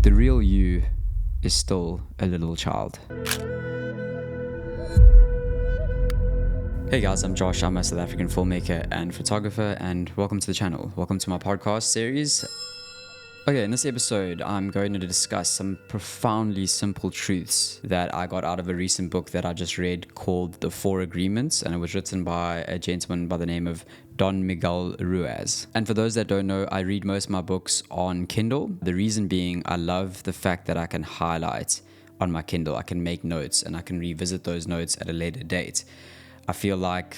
The real you is still a little child. Hey guys, I'm Josh. I'm a South African filmmaker and photographer, and welcome to the channel. Welcome to my podcast series. Okay, in this episode, I'm going to discuss some profoundly simple truths that I got out of a recent book that I just read called The Four Agreements, and it was written by a gentleman by the name of Don Miguel Ruiz. And for those that don't know, I read most of my books on Kindle. The reason being, I love the fact that I can highlight on my Kindle. I can make notes and I can revisit those notes at a later date. I feel like,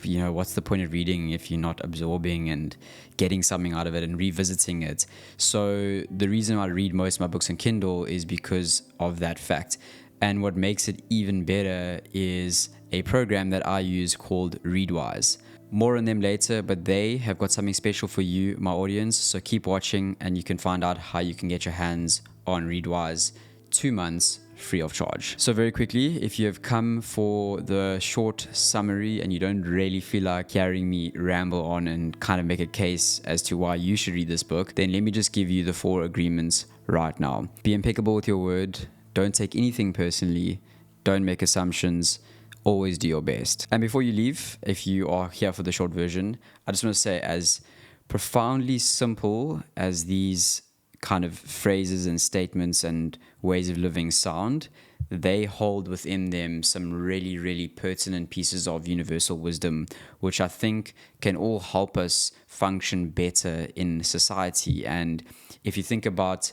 what's the point of reading if you're not absorbing and getting something out of it and revisiting it? So the reason I read most of my books on Kindle is because of that fact. And what makes it even better is a program that I use called Readwise. More on them later, but they have got something special for you, my audience. So keep watching and you can find out how you can get your hands on Readwise 2 months free of charge. So very quickly, if you have come for the short summary and you don't really feel like hearing me ramble on and kind of make a case as to why you should read this book, then let me just give you the 4 agreements right now. Be impeccable with your word. Don't take anything personally. Don't make assumptions. Always do your best. And before you leave, if you are here for the short version, I just want to say, as profoundly simple as these kind of phrases and statements and ways of living sound, they hold within them some really, really pertinent pieces of universal wisdom, which I think can all help us function better in society. And if you think about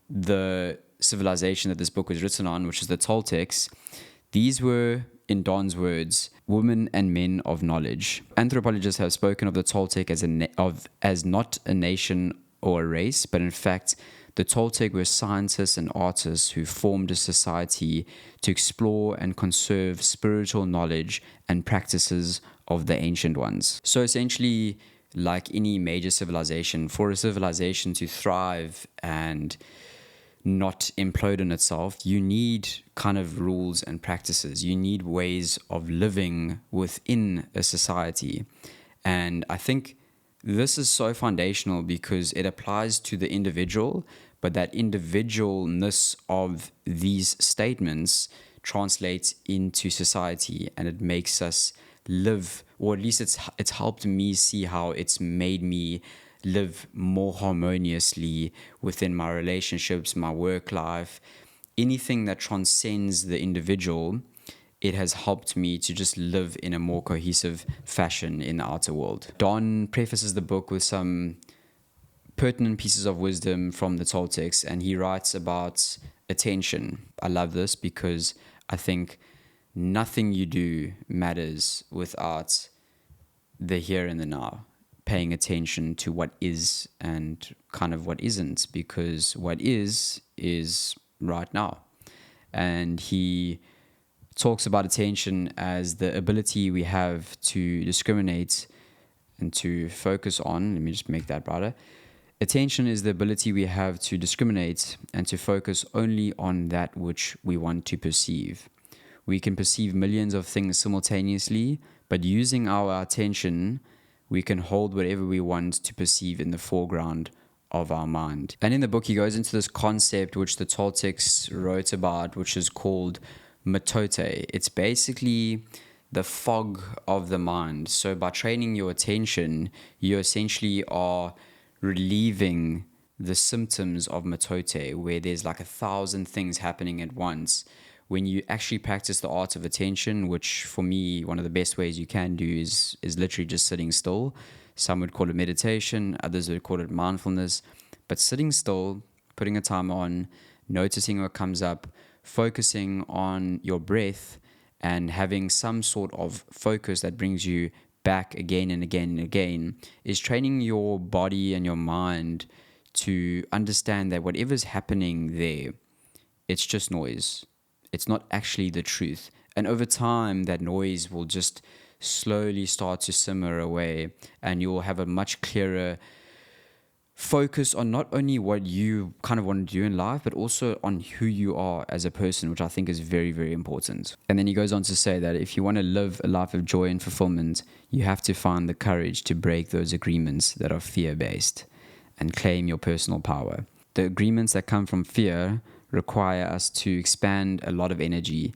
the civilization that this book was written on, which is the Toltecs, these were, in Don's words, women and men of knowledge. Anthropologists have spoken of the Toltec as not a nation or a race, but in fact, the Toltec were scientists and artists who formed a society to explore and conserve spiritual knowledge and practices of the ancient ones. So essentially, like any major civilization, for a civilization to thrive and not implode on itself, you need kind of rules and practices. You need ways of living within a society. And I think this is so foundational because it applies to the individual, but that individualness of these statements translates into society, and it makes us live, or at least it's helped me see how it's made me live more harmoniously within my relationships, my work life, anything that transcends the individual. It has helped me to just live in a more cohesive fashion in the outer world. Don prefaces the book with some pertinent pieces of wisdom from the Toltecs, and he writes about attention. I love this because I think nothing you do matters without the here and the now, paying attention to what is and kind of what isn't, because what is right now. And he talks about attention as the ability we have to discriminate and to focus on. Let me just make that brighter. Attention is the ability we have to discriminate and to focus only on that which we want to perceive. We can perceive millions of things simultaneously, but using our attention, we can hold whatever we want to perceive in the foreground of our mind. And in the book, he goes into this concept which the Toltecs wrote about, which is called Mitote. It's basically the fog of the mind. So by training your attention, you essentially are relieving the symptoms of Mitote, where there's like 1,000 things happening at once. When you actually practice the art of attention, which for me, one of the best ways you can do is literally just sitting still. Some would call it meditation, others would call it mindfulness. But sitting still, putting a timer on, noticing what comes up, focusing on your breath and having some sort of focus that brings you back again and again and again is training your body and your mind to understand that whatever's happening there, it's just noise. It's not actually the truth. And over time, that noise will just slowly start to simmer away, and you'll have a much clearer focus on not only what you kind of want to do in life, but also on who you are as a person, which I think is very, very important. And then he goes on to say that if you want to live a life of joy and fulfillment, you have to find the courage to break those agreements that are fear-based and claim your personal power. the agreements that come from fear require us to expand a lot of energy,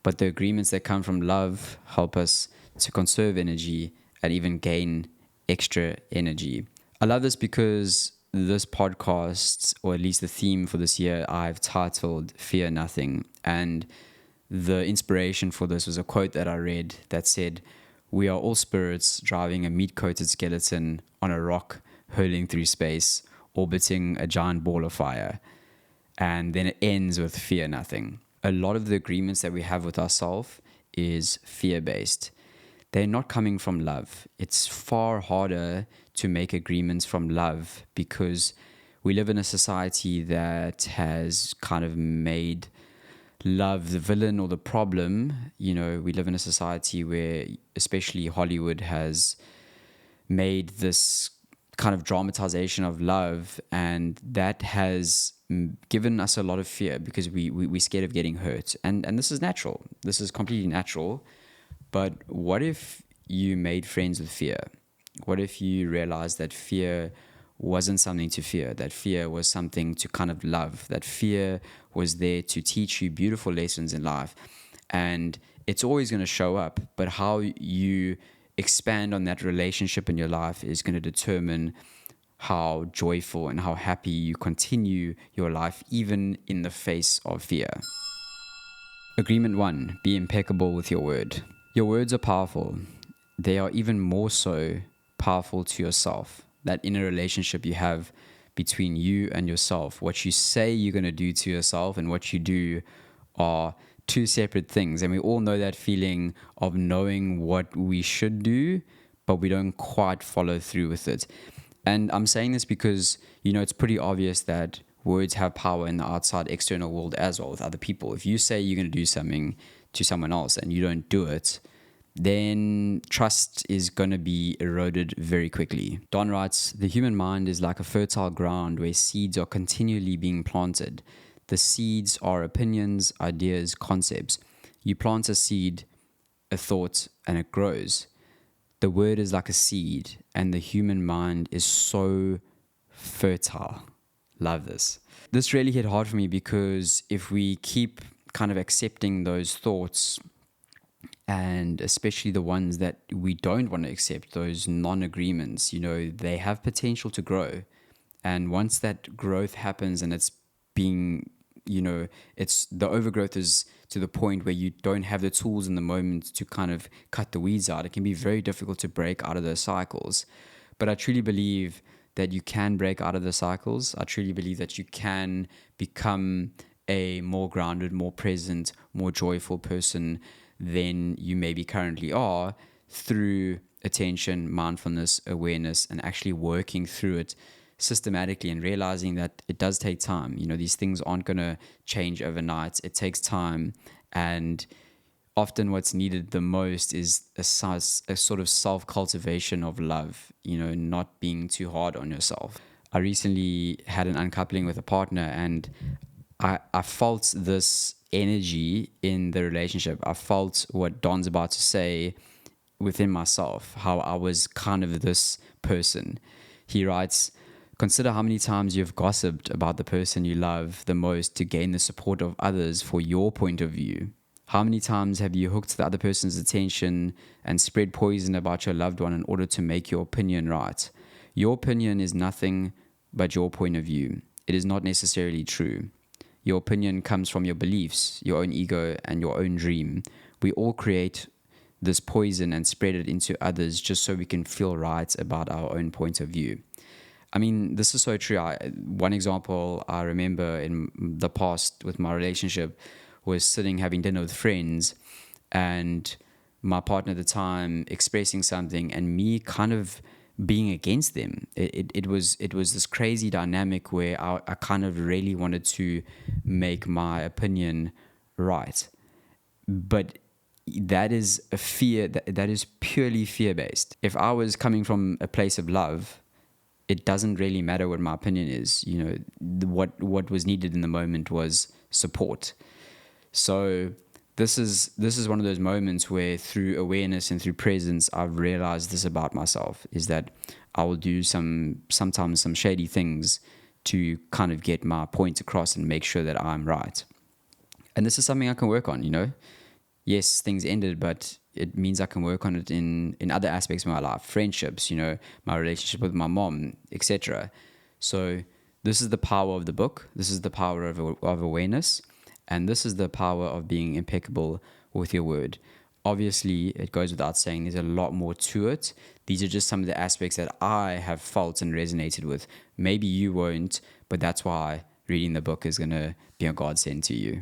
but the agreements that come from love help us to conserve energy and even gain extra energy. I love this because this podcast, or at least the theme for this year, I've titled Fear Nothing. And the inspiration for this was a quote that I read that said, "We are all spirits driving a meat-coated skeleton on a rock hurling through space, orbiting a giant ball of fire." And then it ends with fear nothing. A lot of the agreements that we have with ourselves is fear-based. They're not coming from love. It's far harder to make agreements from love because we live in a society that has kind of made love the villain or the problem. We live in a society where especially Hollywood has made this kind of dramatization of love, and that has given us a lot of fear because we're scared of getting hurt. And this is natural. This is completely natural. But what if you made friends with fear? What if you realized that fear wasn't something to fear, that fear was something to kind of love, that fear was there to teach you beautiful lessons in life? And it's always going to show up, but how you expand on that relationship in your life is going to determine how joyful and how happy you continue your life, even in the face of fear. Agreement 1, be impeccable with your word. Your words are powerful. They are even more so powerful to yourself. That inner relationship you have between you and yourself. What you say you're going to do to yourself and what you do are two separate things. And we all know that feeling of knowing what we should do, but we don't quite follow through with it. And I'm saying this because, it's pretty obvious that words have power in the outside external world as well with other people. If you say you're going to do something to someone else and you don't do it, then trust is going to be eroded very quickly. Don writes, "The human mind is like a fertile ground where seeds are continually being planted. The seeds are opinions, ideas, concepts. You plant a seed, a thought, and it grows. The word is like a seed, and the human mind is so fertile." Love this. This really hit hard for me because if we keep kind of accepting those thoughts, and especially the ones that we don't want to accept, those non-agreements, they have potential to grow. And once that growth happens and it's being, it's the overgrowth is to the point where you don't have the tools in the moment to kind of cut the weeds out, it can be very difficult to break out of those cycles. But I truly believe that you can break out of the cycles. I truly believe that you can become a more grounded, more present, more joyful person than you maybe currently are through attention, mindfulness, awareness, and actually working through it systematically and realizing that it does take time. These things aren't going to change overnight. It takes time, and often what's needed the most is a sort of self-cultivation of love, not being too hard on yourself. I recently had an uncoupling with a partner, and I felt this energy in the relationship. I felt what Don's about to say within myself, how I was kind of this person. He writes, "Consider how many times you've gossiped about the person you love the most to gain the support of others for your point of view. How many times have you hooked the other person's attention and spread poison about your loved one in order to make your opinion right? Your opinion is nothing but your point of view. It is not necessarily true. Your opinion comes from your beliefs, your own ego, and your own dream. We all create this poison and spread it into others just so we can feel right about our own point of view." I mean, this is so true. One example I remember in the past with my relationship was sitting having dinner with friends, and my partner at the time expressing something and me kind of being against them. It was this crazy dynamic where I kind of really wanted to make my opinion right. But that is a fear, that is purely fear-based. If I was coming from a place of love, it doesn't really matter what my opinion is. What was needed in the moment was support. So this is one of those moments where through awareness and through presence, I've realized this about myself, is that I will do sometimes some shady things to kind of get my point across and make sure that I'm right. And this is something I can work on, Yes, things ended, but it means I can work on it in other aspects of my life, friendships, my relationship with my mom, etc. So this is the power of the book. This is the power of awareness. And this is the power of being impeccable with your word. Obviously, it goes without saying, there's a lot more to it. These are just some of the aspects that I have felt and resonated with. Maybe you won't, but that's why reading the book is going to be a godsend to you.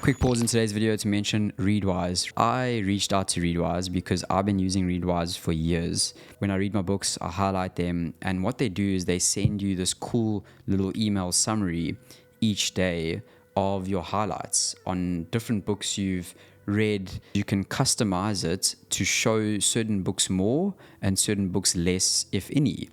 Quick pause in today's video to mention Readwise. I reached out to Readwise because I've been using Readwise for years. When I read my books, I highlight them, and what they do is they send you this cool little email summary each day of your highlights on different books you've read. You can customize it to show certain books more and certain books less, if any.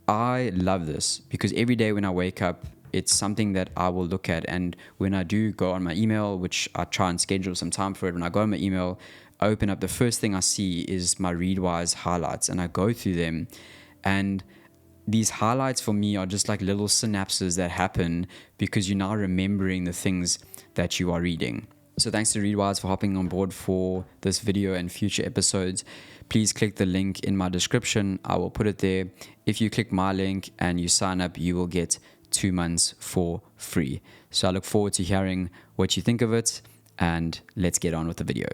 I love this because every day when I wake up, it's something that I will look at. And when I do go on my email, which I try and schedule some time for it, when I go on my email, I open up, the first thing I see is my Readwise highlights, and I go through them. And these highlights for me are just like little synapses that happen because you're now remembering the things that you are reading. So thanks to Readwise for hopping on board for this video and future episodes. Please click the link in my description. I will put it there. If you click my link and you sign up, you will get 2 months for free. So I look forward to hearing what you think of it, and let's get on with the video.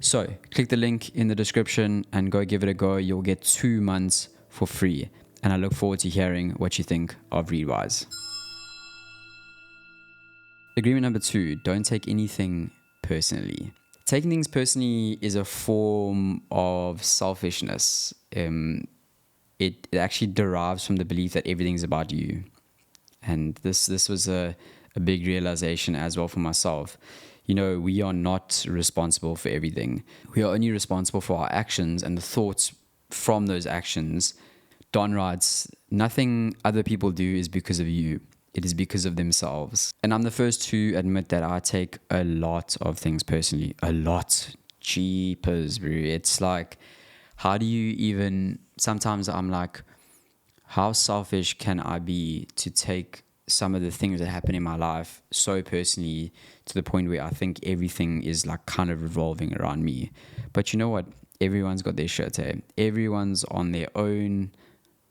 So click the link in the description and go give it a go. You'll get 2 months for free. And I look forward to hearing what you think of Readwise. Agreement number 2, don't take anything personally. Taking things personally is a form of selfishness. It actually derives from the belief that everything's about you. And this was a big realization as well for myself. We are not responsible for everything. We are only responsible for our actions and the thoughts from those actions. Don writes, nothing other people do is because of you. It is because of themselves. And I'm the first to admit that I take a lot of things personally. A lot. Jeepers, bro. It's like, how do you even... Sometimes I'm like, how selfish can I be to take some of the things that happen in my life so personally to the point where I think everything is like kind of revolving around me. But you know what? Everyone's got their shit, eh? Everyone's on their own,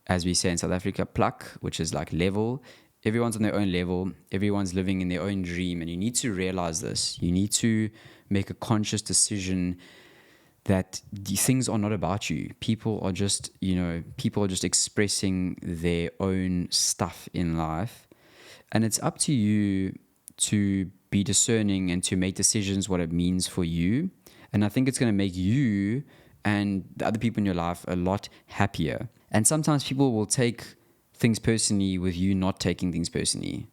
as we say in South Africa, plak, which is like level. Everyone's on their own level. Everyone's living in their own dream. And you need to realize this. You need to make a conscious decision that the things are not about you. People are just expressing their own stuff in life. And it's up to you to be discerning and to make decisions what it means for you. And I think it's going to make you and the other people in your life a lot happier. And sometimes people will take things personally with you not taking things personally,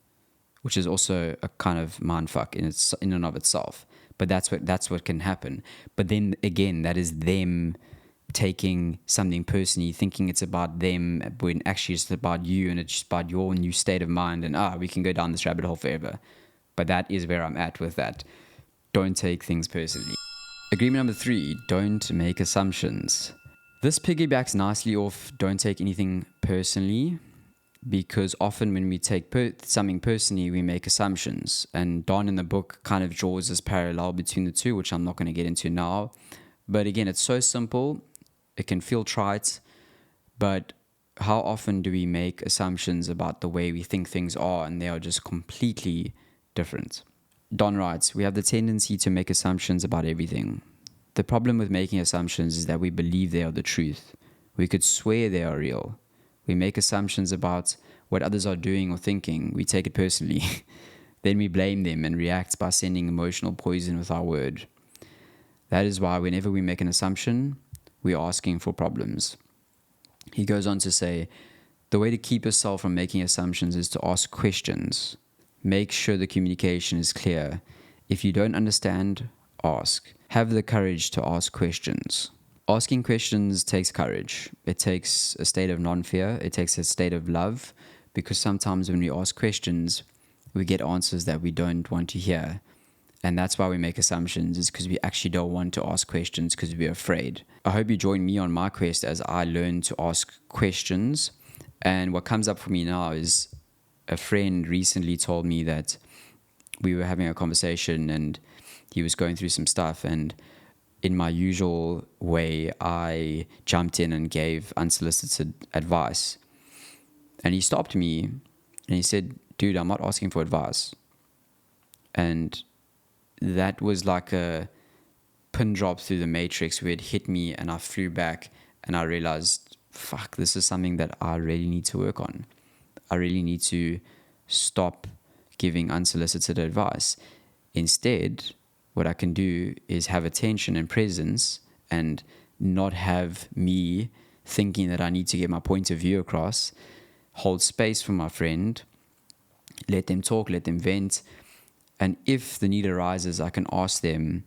which is also a kind of mindfuck in and of itself. But that's what can happen. But then again, that is them taking something personally, thinking it's about them, when actually it's about you and it's just about your new state of mind. And we can go down this rabbit hole forever. But that is where I'm at with that. Don't take things personally. Agreement number 3, don't make assumptions. This piggybacks nicely off don't take anything personally, because often when we take something personally, we make assumptions. And Don in the book kind of draws this parallel between the two, which I'm not going to get into now. But again, it's so simple. It can feel trite, but how often do we make assumptions about the way we think things are, and they are just completely different? Don writes, we have the tendency to make assumptions about everything. The problem with making assumptions is that we believe they are the truth. We could swear they are real. We make assumptions about what others are doing or thinking. We take it personally. Then we blame them and react by sending emotional poison with our word. That is why whenever we make an assumption, we're asking for problems. He goes on to say, the way to keep yourself from making assumptions is to ask questions. Make sure the communication is clear. If you don't understand, ask. Have the courage to ask questions. Asking questions takes courage. It takes a state of non-fear. It takes a state of love, because sometimes when we ask questions, we get answers that we don't want to hear. And that's why we make assumptions, is because we actually don't want to ask questions because we're afraid. I hope you join me on my quest as I learn to ask questions. And what comes up for me now is a friend recently told me that we were having a conversation and he was going through some stuff, and in my usual way, I jumped in and gave unsolicited advice. And he stopped me and he said, "Dude, I'm not asking for advice." And that was like a pin drop through the matrix where it hit me and I flew back and I realized, fuck, this is something that I really need to work on. I really need to stop giving unsolicited advice. Instead, what I can do is have attention and presence and not have me thinking that I need to get my point of view across, hold space for my friend, let them talk, let them vent. And if the need arises, I can ask them,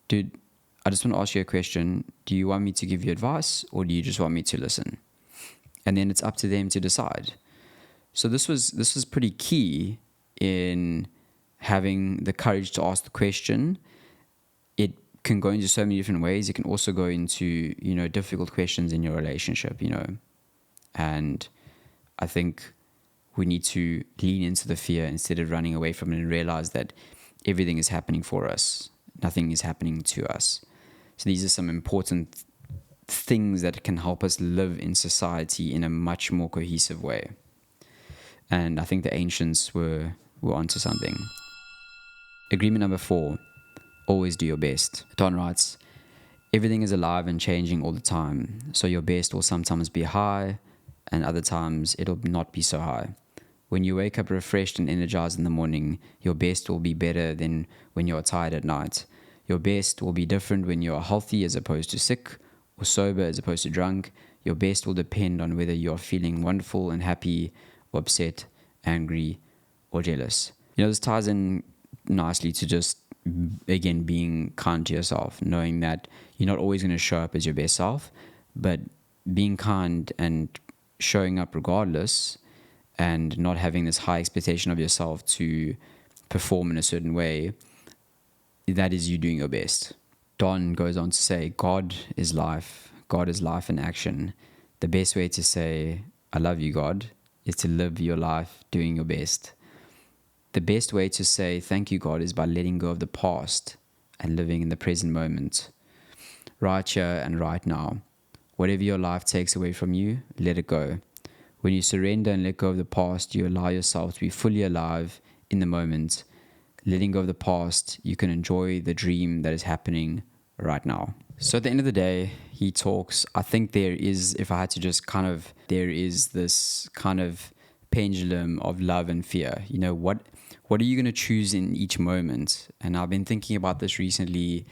"Dude, I just want to ask you a question. Do you want me to give you advice or do you just want me to listen?" And then it's up to them to decide. So this was pretty key in having the courage to ask the question. It can go into so many different ways. It can also go into, difficult questions in your relationship, And I think we need to lean into the fear instead of running away from it and realize that everything is happening for us. Nothing is happening to us. So these are some important things that can help us live in society in a much more cohesive way. And I think the ancients were onto something. Agreement number 4, always do your best. Don writes, "Everything is alive and changing all the time, so your best will sometimes be high and other times it'll not be so high. When you wake up refreshed and energized in the morning, your best will be better than when you're tired at night. Your best will be different when you're healthy as opposed to sick, or sober as opposed to drunk. Your best will depend on whether you're feeling wonderful and happy, or upset, angry, or jealous." This ties in nicely to just, again, being kind to yourself, knowing that you're not always going to show up as your best self, but being kind and showing up regardless, and not having this high expectation of yourself to perform in a certain way, that is you doing your best. Don goes on to say, God is life. God is life in action. The best way to say, "I love you, God," is to live your life doing your best. The best way to say, "Thank you, God," is by letting go of the past and living in the present moment. Right here and right now. Whatever your life takes away from you, let it go. When you surrender and let go of the past, you allow yourself to be fully alive in the moment. Letting go of the past, you can enjoy the dream that is happening right now. So at the end of the day, he talks, I think there is, if I had to just there is this kind of pendulum of love and fear. What are you going to choose in each moment? And I've been thinking about this recently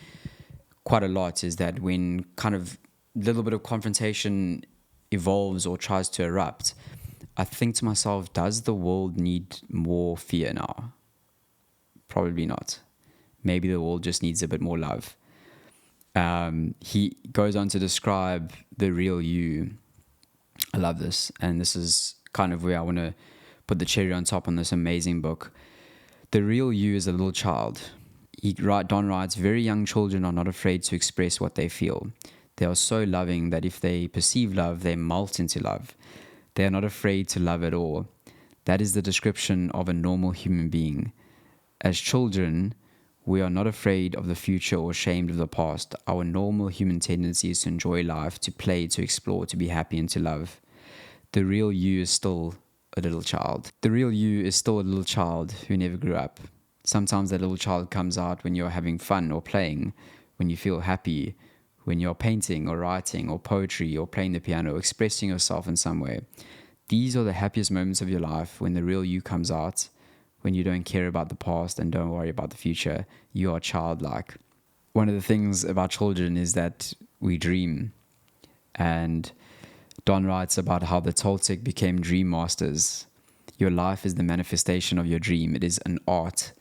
quite a lot, is that when kind of little bit of confrontation evolves or tries to erupt, I think to myself, does the world need more fear now? Probably not. Maybe the world just needs a bit more love. He goes on to describe the real you. I love this. And this is kind of where I want to put the cherry on top on this amazing book. The real you is a little child. Don writes, "Very young children are not afraid to express what they feel. They are so loving that if they perceive love, they melt into love. They are not afraid to love at all. That is the description of a normal human being. As children, we are not afraid of the future or ashamed of the past. Our normal human tendency is to enjoy life, to play, to explore, to be happy, and to love. The real you is still a little child. The real you is still a little child who never grew up. Sometimes that little child comes out when you're having fun or playing, when you feel happy, when you're painting or writing or poetry or playing the piano, expressing yourself in some way. These are the happiest moments of your life, when the real you comes out, when you don't care about the past and don't worry about the future. You are childlike. One of the things about children is that we dream. And Don writes about how the Toltec became dream masters. Your life is the manifestation of your dream. It is an art,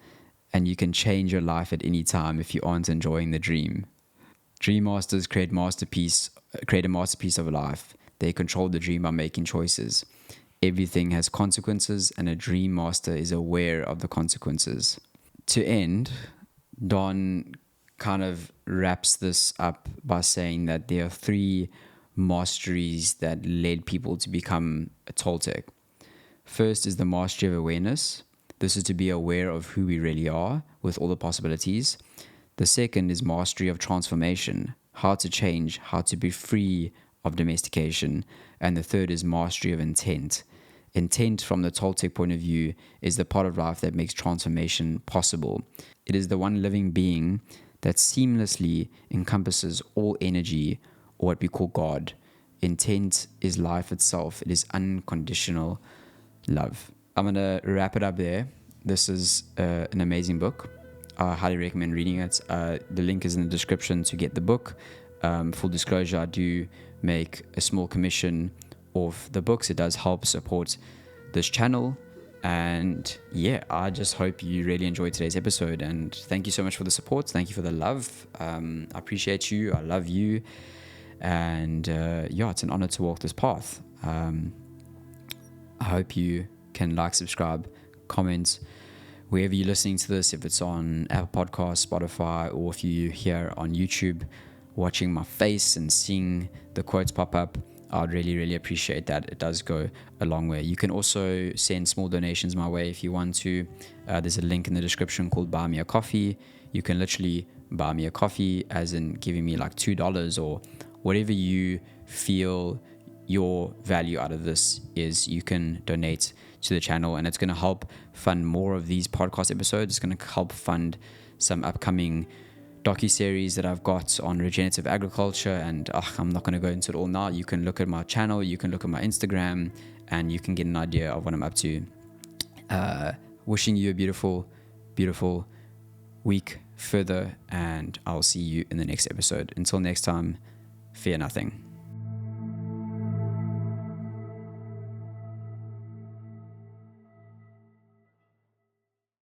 and you can change your life at any time if you aren't enjoying the dream. Dream masters create a masterpiece of life. They control the dream by making choices. Everything has consequences, and a dream master is aware of the consequences. To end, Don kind of wraps this up by saying that there are 3 masteries that led people to become a Toltec. First is the mastery of awareness. This is to be aware of who we really are with all the possibilities. The second is mastery of transformation, how to change, how to be free of domestication. And the third is mastery of intent. Intent, from the Toltec point of view, is the part of life that makes transformation possible. It is the one living being that seamlessly encompasses all energy, or what we call God. Intent is life itself. It is unconditional love. I'm going to wrap it up there. This is an amazing book. I highly recommend reading it. The link is in the description to get the book. Full disclosure, I do make a small commission of the books. It does help support this channel. And yeah, I just hope you really enjoyed today's episode. And thank you so much for the support. Thank you for the love. I appreciate you. I love you. And yeah, it's an honor to walk this path. I hope you can like, subscribe, comment wherever you're listening to this, if it's on Apple Podcasts, Spotify, or if you're here on YouTube watching my face and seeing the quotes pop up. I'd really, really appreciate that. It does go a long way. You can also send small donations my way if you want to. There's a link in the description called Buy Me a Coffee. You can literally buy me a coffee, as in giving me like $2 or whatever you feel your value out of this is. You can donate to the channel, and it's going to help fund more of these podcast episodes. It's going to help fund some upcoming docu-series that I've got on regenerative agriculture, and I'm not going to go into it all now. You can look at my channel, you can look at my Instagram, and you can get an idea of what I'm up to. Wishing you a beautiful, beautiful week further, and I'll see you in the next episode. Until next time, fear nothing.